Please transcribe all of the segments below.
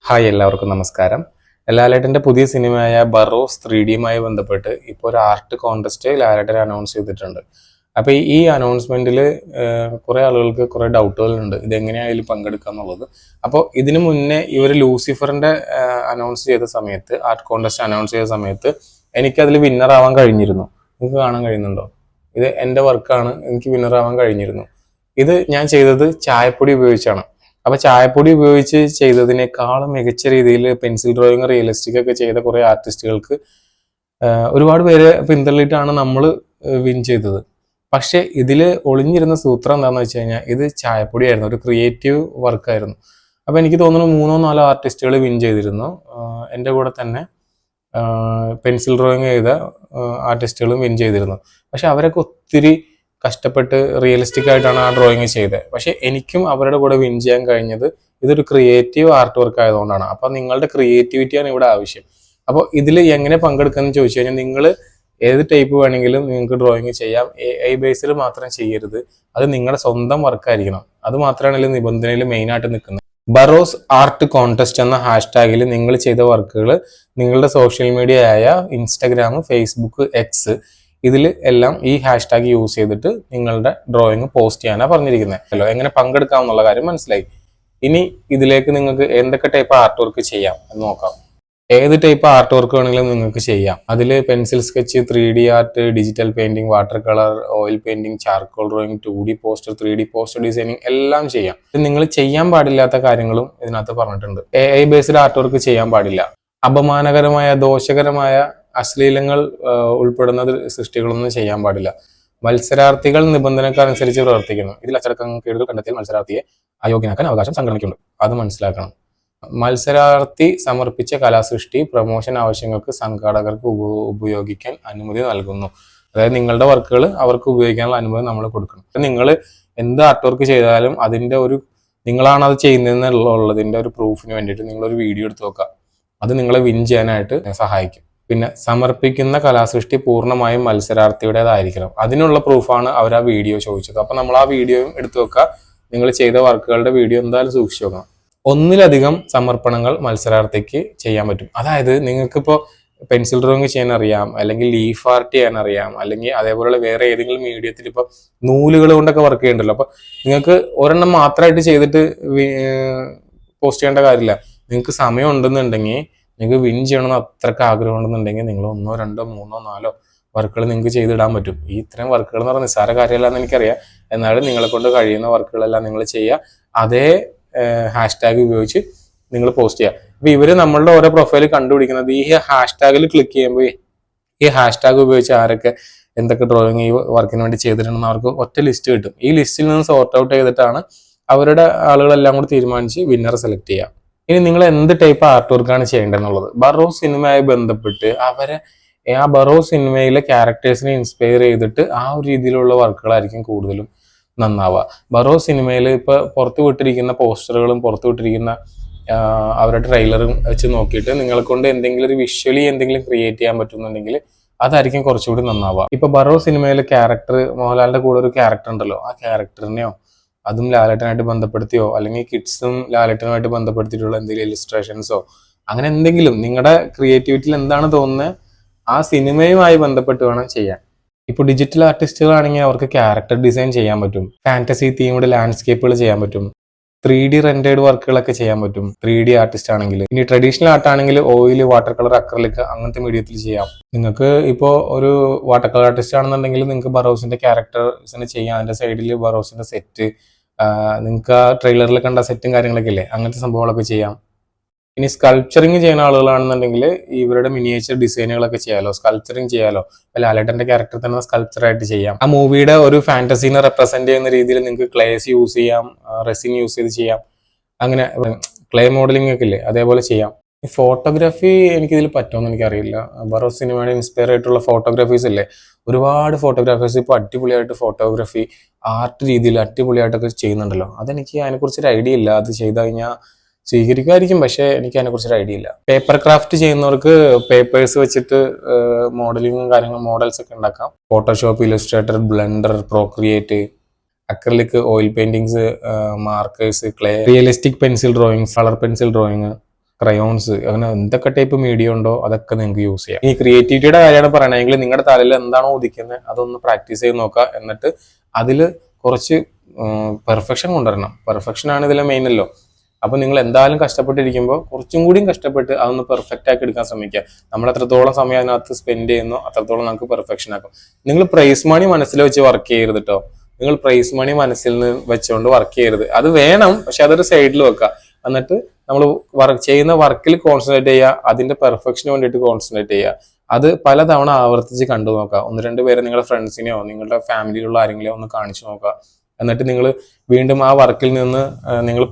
Hi എല്ലാവർക്കും നമസ്കാരം. ലാലേട്ടൻ്റെ പുതിയ സിനിമയായ ബറോസ് 3Dയുമായി ബന്ധപ്പെട്ട് ഇപ്പോൾ ഒരു ആർട്ട് കോൺടെസ്റ്റ് ലാലേട്ടൻ അനൗൺസ് ചെയ്തിട്ടുണ്ട്. അപ്പോൾ ഈ അനൗൺസ്മെൻറ്റിൽ കുറേ ആളുകൾക്ക് കുറേ ഡൗട്ടുകളുണ്ട്, ഇതെങ്ങനെയായാലും പങ്കെടുക്കുക എന്നുള്ളത്. അപ്പോൾ ഇതിനു മുന്നേ ഇവർ ലൂസിഫറിൻ്റെ അനൗൺസ് ചെയ്ത സമയത്ത്, ആർട്ട് കോൺടെസ്റ്റ് അനൗൺസ് ചെയ്ത സമയത്ത് എനിക്കതിൽ വിന്നറാവാൻ കഴിഞ്ഞിരുന്നു. നിങ്ങൾക്ക് കാണാൻ കഴിയുന്നുണ്ടോ? ഇത് എൻ്റെ വർക്കാണ്, എനിക്ക് വിന്നറാവാൻ കഴിഞ്ഞിരുന്നു. ഇത് ഞാൻ ചെയ്തത് ചായപ്പൊടി ഉപയോഗിച്ചാണ്. അപ്പൊ ചായപ്പൊടി ഉപയോഗിച്ച് ചെയ്തതിനേക്കാളും മികച്ച രീതിയിൽ പെൻസിൽ ഡ്രോയിങ് റിയലിസ്റ്റിക് ഒക്കെ ചെയ്ത കുറെ ആർട്ടിസ്റ്റുകൾക്ക് ഒരുപാട് പേര് പിന്തള്ളിയിട്ടാണ് നമ്മൾ വിൻ ചെയ്തത്. പക്ഷെ ഇതിൽ ഒളിഞ്ഞിരുന്ന സൂത്രം എന്താണെന്ന് വെച്ച് കഴിഞ്ഞാൽ ഇത് ചായപ്പൊടിയായിരുന്നു, ഒരു ക്രിയേറ്റീവ് വർക്കായിരുന്നു. അപ്പൊ എനിക്ക് തോന്നുന്നു 3-4 ആർട്ടിസ്റ്റുകൾ വിൻ ചെയ്തിരുന്നു. എൻ്റെ കൂടെ തന്നെ പെൻസിൽ ഡ്രോയിങ് ചെയ്ത ആർട്ടിസ്റ്റുകളും വിൻ ചെയ്തിരുന്നു. പക്ഷെ അവരൊക്കെ ഒത്തിരി കഷ്ടപ്പെട്ട് റിയലിസ്റ്റിക് ആയിട്ടാണ് ആ ഡ്രോയിങ് ചെയ്തത്. പക്ഷെ എനിക്കും അവരുടെ കൂടെ വിൻ ചെയ്യാൻ കഴിഞ്ഞത് ഇതൊരു ക്രിയേറ്റീവ് ആർട്ട് വർക്ക് ആയതുകൊണ്ടാണ്. അപ്പോൾ നിങ്ങളുടെ ക്രിയേറ്റിവിറ്റിയാണ് ഇവിടെ ആവശ്യം. അപ്പോൾ ഇതിൽ എങ്ങനെ പങ്കെടുക്കാമെന്ന് ചോദിച്ചു കഴിഞ്ഞാൽ നിങ്ങൾ ഏത് ടൈപ്പ് വേണമെങ്കിലും നിങ്ങൾക്ക് ഡ്രോയിങ് ചെയ്യാം. AI ബേസിൽ മാത്രം ചെയ്യരുത്, അത് നിങ്ങളുടെ സ്വന്തം വർക്കായിരിക്കണം. അത് മാത്രമാണ് നിബന്ധനയിൽ മെയിനായിട്ട് നിൽക്കുന്നത്. ബറോസ് ആർട്ട് കോൺടെസ്റ്റ് എന്ന ഹാഷ്ടാഗിൽ നിങ്ങൾ ചെയ്ത വർക്കുകൾ നിങ്ങളുടെ സോഷ്യൽ മീഡിയ ആയ ഇൻസ്റ്റാഗ്രാം, ഫേസ്ബുക്ക്, എക്സ് ഇതിൽ എല്ലാം ഈ ഹാഷ്ടാഗ് യൂസ് ചെയ്തിട്ട് നിങ്ങളുടെ ഡ്രോയിങ് പോസ്റ്റ് ചെയ്യാനാണ് പറഞ്ഞിരിക്കുന്നത്. എങ്ങനെ പങ്കെടുക്കാമെന്നുള്ള കാര്യം മനസ്സിലായി. ഇനി ഇതിലേക്ക് നിങ്ങൾക്ക് എന്തൊക്കെ ടൈപ്പ് ആർട്ട് വർക്ക് ചെയ്യാം എന്ന് നോക്കാം. ഏത് ടൈപ്പ് ആർട്ട് വർക്ക് വേണമെങ്കിലും നിങ്ങൾക്ക് ചെയ്യാം. അതിൽ pencil sketch, 3D art, digital painting, water colour, oil painting, charcoal drawing, 2D poster, 3D poster designing എല്ലാം ചെയ്യാം. ഇത് നിങ്ങൾ ചെയ്യാൻ പാടില്ലാത്ത കാര്യങ്ങളും ഇതിനകത്ത് പറഞ്ഞിട്ടുണ്ട്. AI ബേസ്ഡ് ആർട്ട് വർക്ക് ചെയ്യാൻ പാടില്ല. അപമാനകരമായ, ദോഷകരമായ അശ്ലീലങ്ങൾ ഉൾപ്പെടുന്ന സൃഷ്ടികളൊന്നും ചെയ്യാൻ പാടില്ല. മത്സരാർത്ഥികൾ നിബന്ധനക്കനുസരിച്ച് പ്രവർത്തിക്കണം. ഇതിൽ അച്ചടക്കക്കേടുകൾ കണ്ടെത്തിയാൽ മത്സരാർത്ഥിയെ അയോഗ്യനാക്കാൻ അവകാശം സംഘടനയ്ക്കുണ്ട്. അത് മനസ്സിലാക്കണം. മത്സരാർത്ഥി സമർപ്പിച്ച കലാസൃഷ്ടി പ്രമോഷൻ ആവശ്യങ്ങൾക്ക് സംഘാടകർക്ക് ഉപയോഗിക്കാൻ അനുമതി നൽകുന്നു. അതായത് നിങ്ങളുടെ വർക്കുകൾ അവർക്ക് ഉപയോഗിക്കാനുള്ള അനുമതി നമ്മൾ കൊടുക്കണം. നിങ്ങൾ എന്ത് ആർട്ട് വർക്ക് ചെയ്താലും അതിൻ്റെ ഒരു നിങ്ങളാണ് അത് ചെയ്യുന്നതെന്നുള്ളതിൻ്റെ ഒരു പ്രൂഫിന് വേണ്ടിയിട്ട് നിങ്ങളൊരു വീഡിയോ എടുത്ത് നോക്കുക. അത് നിങ്ങളെ വിൻ ചെയ്യാനായിട്ട് സഹായിക്കും. പിന്നെ സമർപ്പിക്കുന്ന കലാസൃഷ്ടി പൂർണ്ണമായും മത്സരാർത്ഥിയുടേതായിരിക്കണം. അതിനുള്ള പ്രൂഫാണ് അവർ ആ വീഡിയോ ചോദിച്ചത്. അപ്പൊ നമ്മൾ ആ വീഡിയോയും എടുത്തു വെക്കുക. നിങ്ങൾ ചെയ്ത വർക്കുകളുടെ വീഡിയോ എന്തായാലും സൂക്ഷിച്ചു നോക്കണം. ഒന്നിലധികം സമർപ്പണങ്ങൾ മത്സരാർത്ഥിക്ക് ചെയ്യാൻ പറ്റും. അതായത് നിങ്ങൾക്കിപ്പോൾ പെൻസിൽ ഡ്രോയിങ് ചെയ്യാൻ അറിയാം, അല്ലെങ്കിൽ ലീഫ് ആർട്ട് ചെയ്യാൻ അറിയാം, അല്ലെങ്കിൽ അതേപോലെയുള്ള വേറെ ഏതെങ്കിലും മീഡിയത്തിൽ ഇപ്പോൾ നൂലുകൾ കൊണ്ടൊക്കെ വർക്ക് ചെയ്യണ്ടല്ലോ. അപ്പൊ നിങ്ങൾക്ക് ഒരെണ്ണം മാത്രമായിട്ട് ചെയ്തിട്ട് പോസ്റ്റ് ചെയ്യേണ്ട കാര്യമില്ല. നിങ്ങൾക്ക് സമയം ഉണ്ടെന്നുണ്ടെങ്കിൽ, നിങ്ങൾക്ക് വിൻ ചെയ്യണമെന്ന് അത്രയ്ക്ക് ആഗ്രഹം ഉണ്ടെന്നുണ്ടെങ്കിൽ നിങ്ങൾ 1, 2, 3, 4 വർക്കുകൾ നിങ്ങൾക്ക് ചെയ്തിടാൻ പറ്റും. ഈ ഇത്രയും വർക്കുകൾ എന്ന് പറഞ്ഞാൽ നിസ്സാര കാര്യമല്ലാന്ന് എനിക്കറിയാം. എന്നാലും നിങ്ങളെ കൊണ്ട് കഴിയുന്ന വർക്കുകളെല്ലാം നിങ്ങൾ ചെയ്യുക. അതേ ഹാഷ്ടാഗ് ഉപയോഗിച്ച് നിങ്ങൾ പോസ്റ്റ് ചെയ്യുക. അപ്പൊ ഇവര് നമ്മളുടെ ഓരോ പ്രൊഫൈൽ കണ്ടുപിടിക്കുന്നത് ഈ ഹാഷ്ടാഗിൽ ക്ലിക്ക് ചെയ്യുമ്പോൾ ഈ ഹാഷ്ടാഗ് ഉപയോഗിച്ച് ആരൊക്കെ എന്തൊക്കെ ഡ്രോയിങ് ഈ വർക്കിന് വേണ്ടി ചെയ്തിട്ടുണ്ടെന്ന് അവർക്ക് ഒറ്റ ലിസ്റ്റ് കിട്ടും. ഈ ലിസ്റ്റിൽ നിന്ന് സോർട്ട് ഔട്ട് ചെയ്തിട്ടാണ് അവരുടെ ആളുകളെല്ലാം കൂടി തീരുമാനിച്ച് വിന്നറെ സെലക്ട് ചെയ്യുക. ഇനി നിങ്ങൾ എന്ത് ടൈപ്പ് ആർട്ട് വർക്കാണ് ചെയ്യേണ്ടതെന്നുള്ളത്, ബറോസ് സിനിമയായി ബന്ധപ്പെട്ട് ആ ബറോസ് സിനിമയിലെ ക്യാരക്ടേഴ്സിനെ ഇൻസ്പയർ ചെയ്തിട്ട് ആ ഒരു രീതിയിലുള്ള വർക്കുകളായിരിക്കും കൂടുതലും നന്നാവുക. ബറോസ് സിനിമയിൽ ഇപ്പൊ പുറത്തു വിട്ടിരിക്കുന്ന പോസ്റ്ററുകളും പുറത്തു വിട്ടിരിക്കുന്ന അവരുടെ ട്രെയിലറും വെച്ച് നോക്കിയിട്ട് നിങ്ങളെ കൊണ്ട് എന്തെങ്കിലും ഒരു വിഷ്വലി എന്തെങ്കിലും ക്രിയേറ്റ് ചെയ്യാൻ പറ്റുന്നുണ്ടെങ്കിൽ അതായിരിക്കും കുറച്ചുകൂടി നന്നാവുക. ഇപ്പൊ ബറോസ് സിനിമയിലെ ക്യാരക്ടർ, മോഹൻലാലിന്റെ കൂടെ ഒരു ക്യാരക്ടർ ഉണ്ടല്ലോ, ആ ക്യാരക്ടറിനെയോ അതും ലാലേട്ടനായിട്ട് ബന്ധപ്പെടുത്തിയോ അല്ലെങ്കിൽ കിഡ്സും ലാലേട്ടനുമായിട്ട് ബന്ധപ്പെടുത്തിയിട്ടുള്ള എന്തെങ്കിലും ഇലിസ്ട്രേഷൻസോ അങ്ങനെ എന്തെങ്കിലും നിങ്ങളുടെ ക്രിയേറ്റിവിറ്റിയിൽ എന്താണ് തോന്നുന്നത് ആ സിനിമയുമായി ബന്ധപ്പെട്ട് വേണം ചെയ്യാൻ. ഇപ്പോൾ ഡിജിറ്റൽ ആർട്ടിസ്റ്റുകളാണെങ്കിൽ അവർക്ക് ക്യാരക്ടർ ഡിസൈൻ ചെയ്യാൻ പറ്റും, ഫാന്റസി തീമുടെ ലാൻഡ്സ്കേപ്പുകൾ ചെയ്യാൻ പറ്റും, 3D റെൻഡേഡ് വർക്കുകളൊക്കെ ചെയ്യാൻ പറ്റും 3D ആർട്ടിസ്റ്റ് ആണെങ്കിൽ. ഇനി ട്രഡീഷണൽ ആർട്ട് ആണെങ്കിൽ ഓയിൽ, വാട്ടർ കളർ, അക്രലിക് അങ്ങനത്തെ മീഡിയത്തിൽ ചെയ്യാം. നിങ്ങൾക്ക് ഇപ്പോൾ ഒരു വാട്ടർ കളർ ആർട്ടിസ്റ്റ് ആണെന്നുണ്ടെങ്കിൽ നിങ്ങൾക്ക് ബറോസിന്റെ ക്യാരക്ടേഴ്സിന് ചെയ്യാം. അതിന്റെ സൈഡിൽ ബറോസിന്റെ സെറ്റ്, നിങ്ങൾക്ക് ആ ട്രെയിലറിൽ കണ്ട സെറ്റും കാര്യങ്ങളൊക്കെ ഇല്ലേ, അങ്ങനത്തെ സംഭവങ്ങളൊക്കെ ചെയ്യാം. ഇനി സ്കൾപ്ചറിങ് ചെയ്യുന്ന ആളുകളാണെന്നുണ്ടെങ്കിൽ ഇവരുടെ മിനിയേച്ചർ ഡിസൈനുകളൊക്കെ ചെയ്യാലോ, സ്കൾപ്ചറിങ് ചെയ്യാലോ. ലാലേട്ടന്റെ ക്യാരക്ടർ തന്നെ സ്കൾപ്ചറായിട്ട് ചെയ്യാം. ആ മൂവിയുടെ ഒരു ഫാന്റസീനെ റെപ്രസെന്റ് ചെയ്യുന്ന രീതിയിൽ നിങ്ങൾക്ക് ക്ലേസ് യൂസ് ചെയ്യാം, റെസിൻ യൂസ് ചെയ്ത് ചെയ്യാം. അങ്ങനെ ക്ലേ മോഡലിംഗ് ഒക്കെ ഇല്ലേ, അതേപോലെ ചെയ്യാം. ഈ ഫോട്ടോഗ്രാഫി എനിക്കിതിൽ പറ്റുമെന്ന് എനിക്കറിയില്ല. ബറോസ് സിനിമയുടെ ഇൻസ്പയർ ആയിട്ടുള്ള ഫോട്ടോഗ്രാഫീസ് ഇല്ലേ, ഒരുപാട് ഫോട്ടോഗ്രാഫേഴ്സ് ഇപ്പോൾ അടിപൊളിയായിട്ട് ഫോട്ടോഗ്രാഫി ആർട്ട് രീതിയിൽ അടിപൊളിയായിട്ടൊക്കെ ചെയ്യുന്നുണ്ടല്ലോ. അതെനിക്ക് അതിനെക്കുറിച്ചൊരു ഐഡിയ ഇല്ല. അത് ചെയ്ത് കഴിഞ്ഞാൽ സ്വീകരിക്കുമായിരിക്കും, പക്ഷേ എനിക്ക് അതിനെക്കുറിച്ചൊരു ഐഡിയ ഇല്ല. പേപ്പർ ക്രാഫ്റ്റ് ചെയ്യുന്നവർക്ക് പേപ്പേഴ്സ് വെച്ചിട്ട് മോഡലിങ്ങും മോഡൽസ് ഒക്കെ ഉണ്ടാക്കാം. Photoshop, Illustrator, blender, Procreate, acrylic, oil paintings, markers, clay, realistic pencil drawings, colour pencil drawing, crayons, അങ്ങനെ എന്തൊക്കെ ടൈപ്പ് മീഡിയ ഉണ്ടോ അതൊക്കെ നിങ്ങൾക്ക് യൂസ് ചെയ്യാം. ഈ ക്രിയേറ്റിവിറ്റിയുടെ കാര്യമാണ് പറയണമെങ്കിൽ നിങ്ങളുടെ തലയിൽ എന്താണോ ഉദിക്കുന്നത് അതൊന്ന് പ്രാക്ടീസ് ചെയ്ത് നോക്കുക. എന്നിട്ട് അതിൽ കുറച്ച് പെർഫെക്ഷൻ കൊണ്ടുവരണം. പെർഫെക്ഷൻ ആണ് ഇതിലെ മെയിൻ അല്ലോ. അപ്പോൾ നിങ്ങൾ എന്തായാലും കഷ്ടപ്പെട്ടിരിക്കുമ്പോൾ കുറച്ചും കൂടിയും കഷ്ടപ്പെട്ട് അതൊന്ന് പെർഫെക്റ്റ് ആക്കി എടുക്കാൻ ശ്രമിക്കുക. നമ്മൾ എത്രത്തോളം സമയം അതിനകത്ത് സ്പെൻഡ് ചെയ്യുന്നോ അത്രത്തോളം നമുക്ക് പെർഫെക്ഷൻ ആക്കും. നിങ്ങൾ പ്രൈസ് മണി മനസ്സിൽ വെച്ച് വർക്ക് ചെയ്യരുത് കേട്ടോ. നിങ്ങൾ പ്രൈസ് മണി മനസ്സിൽ നിന്ന് വെച്ചുകൊണ്ട് വർക്ക് ചെയ്യരുത്. അത് വേണം, പക്ഷെ അതൊരു സൈഡിൽ വെക്കുക. എന്നിട്ട് നമ്മൾ ചെയ്യുന്ന വർക്കിൽ കോൺസെൻട്രേറ്റ് ചെയ്യുക, അതിന്റെ പെർഫെക്ഷന് വേണ്ടിയിട്ട് കോൺസെൻട്രേറ്റ് ചെയ്യുക. അത് പലതവണ ആവർത്തിച്ച് കണ്ടു നോക്കുക. 1-2 പേരെ നിങ്ങളുടെ ഫ്രണ്ട്സിനെയോ നിങ്ങളുടെ ഫാമിലിയിലുള്ള ആരെങ്കിലെയോ ഒന്ന് കാണിച്ചു നോക്കുക. എന്നിട്ട് നിങ്ങൾ വീണ്ടും ആ വർക്കിൽ നിന്ന് നിങ്ങൾ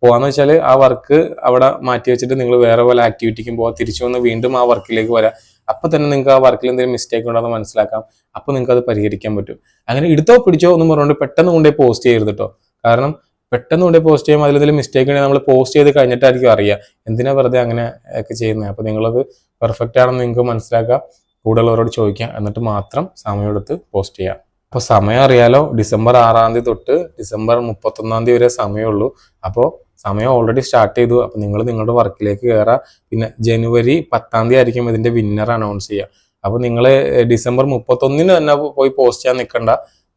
പോവാന്ന് വെച്ചാൽ ആ വർക്ക് അവിടെ മാറ്റി വെച്ചിട്ട് നിങ്ങൾ വേറെ പോലെ ആക്ടിവിറ്റിക്കും പോവാം. തിരിച്ചു വന്ന് വീണ്ടും ആ വർക്കിലേക്ക് വരാം. അപ്പൊ തന്നെ നിങ്ങൾക്ക് ആ വർക്കിൽ എന്തെങ്കിലും മിസ്റ്റേക്ക് ഉണ്ടോ എന്ന് മനസ്സിലാക്കാം. അപ്പൊ നിങ്ങൾക്ക് അത് പരിഹരിക്കാൻ പറ്റും. അങ്ങനെ എടുത്തോ പിടിച്ചോ ഒന്നും പറഞ്ഞുകൊണ്ട് പെട്ടെന്ന് കൊണ്ടുപോയി പോസ്റ്റ് ചെയ്യരുത് കേട്ടോ. കാരണം പെട്ടെന്ന് കൊണ്ടുപോയി പോസ്റ്റ് ചെയ്യുമ്പോൾ അതിലെന്തെങ്കിലും മിസ്റ്റേക്ക് ഉണ്ടെങ്കിൽ നമ്മൾ പോസ്റ്റ് ചെയ്ത് കഴിഞ്ഞിട്ടായിരിക്കും അറിയാം എന്തിനാ വെറുതെ അങ്ങനെ ഒക്കെ ചെയ്യുന്നത്. അപ്പൊ നിങ്ങളത് പെർഫെക്റ്റ് ആണെന്ന് നിങ്ങൾക്ക് മനസ്സിലാക്കാം. കൂടുതലുള്ളവരോട് ചോദിക്കാം. എന്നിട്ട് മാത്രം സമയമെടുത്ത് പോസ്റ്റ് ചെയ്യാം. അപ്പോൾ സമയം അറിയാലോ, ഡിസംബർ 6-ാം തീയതി തൊട്ട് ഡിസംബർ 31-ാം തീയതി വരെ സമയമുള്ളൂ. അപ്പോൾ സമയം ഓൾറെഡി സ്റ്റാർട്ട് ചെയ്തു. അപ്പോൾ നിങ്ങൾ നിങ്ങളുടെ വർക്കിലേക്ക് കയറാം. പിന്നെ ജനുവരി 10-ാം തീയതി ആയിരിക്കും ഇതിന്റെ വിന്നർ അനൗൺസ് ചെയ്യുക. അപ്പോൾ നിങ്ങൾ ഡിസംബർ 31-ന് തന്നെ പോയി പോസ്റ്റ് ചെയ്യാൻ നിൽക്കണ്ട.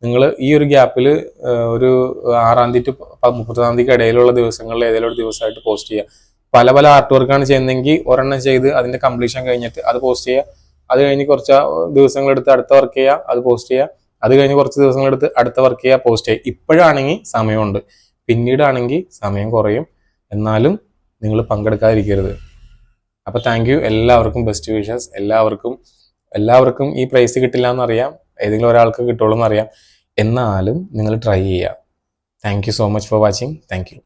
നിങ്ങൾ ഈ ഒരു ഗ്യാപ്പിൽ ഒരു 6-ാം തീയതി ടു 31-ാം തീയതിക്ക് ഇടയിലുള്ള ദിവസങ്ങളിൽ ഏതെങ്കിലും ഒരു ദിവസമായിട്ട് പോസ്റ്റ് ചെയ്യുക. പല പല ആർട്ട് വർക്കാണ് ചെയ്യുന്നതെങ്കിൽ ഒരെണ്ണം ചെയ്ത് അതിന്റെ കംപ്ലീഷൻ കഴിഞ്ഞിട്ട് അത് പോസ്റ്റ് ചെയ്യുക. അത് കഴിഞ്ഞ് കുറച്ച് ദിവസങ്ങളെടുത്ത് അടുത്ത വർക്ക് ചെയ്യുക, അത് പോസ്റ്റ് ചെയ്യുക. അത് കഴിഞ്ഞ് കുറച്ച് ദിവസങ്ങളെടുത്ത് അടുത്ത വർക്ക് ചെയ്യുക, പോസ്റ്റ് ചെയ്യുക. ഇപ്പോഴാണെങ്കിൽ സമയമുണ്ട്, പിന്നീടാണെങ്കിൽ സമയം കുറയും. എന്നാലും നിങ്ങൾ പങ്കെടുക്കാതിരിക്കരുത്. അപ്പോൾ താങ്ക് യു. എല്ലാവർക്കും ബെസ്റ്റ് വിഷസ്. എല്ലാവർക്കും ഈ പ്രൈസ് കിട്ടില്ല എന്നറിയാം, ഏതെങ്കിലും ഒരാൾക്ക് കിട്ടുള്ളൂ എന്നറിയാം. എന്നാലും നിങ്ങൾ ട്രൈ ചെയ്യുക. Thank you so much for watching. Thank you.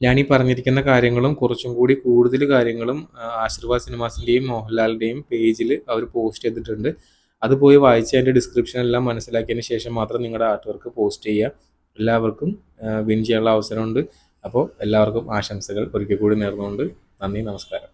ഞാൻ ഈ പറഞ്ഞിരിക്കുന്ന കാര്യങ്ങളും കുറച്ചും കൂടി കൂടുതൽ കാര്യങ്ങളും ആശീർവാദ് സിനിമാസിൻ്റെയും മോഹൻലാലിൻ്റെയും പേജിൽ അവർ പോസ്റ്റ് ചെയ്തിട്ടുണ്ട്. അത് പോയി വായിച്ച് അതിൻ്റെ ഡിസ്ക്രിപ്ഷൻ എല്ലാം മനസ്സിലാക്കിയതിന് ശേഷം മാത്രം നിങ്ങളുടെ ആർട്ട് വർക്ക് പോസ്റ്റ് ചെയ്യുക. എല്ലാവർക്കും വിൻ ചെയ്യാനുള്ള അവസരമുണ്ട്. അപ്പോൾ എല്ലാവർക്കും ആശംസകൾ ഒരിക്കൽ കൂടി നേർന്നുകൊണ്ട് നന്ദി, നമസ്കാരം.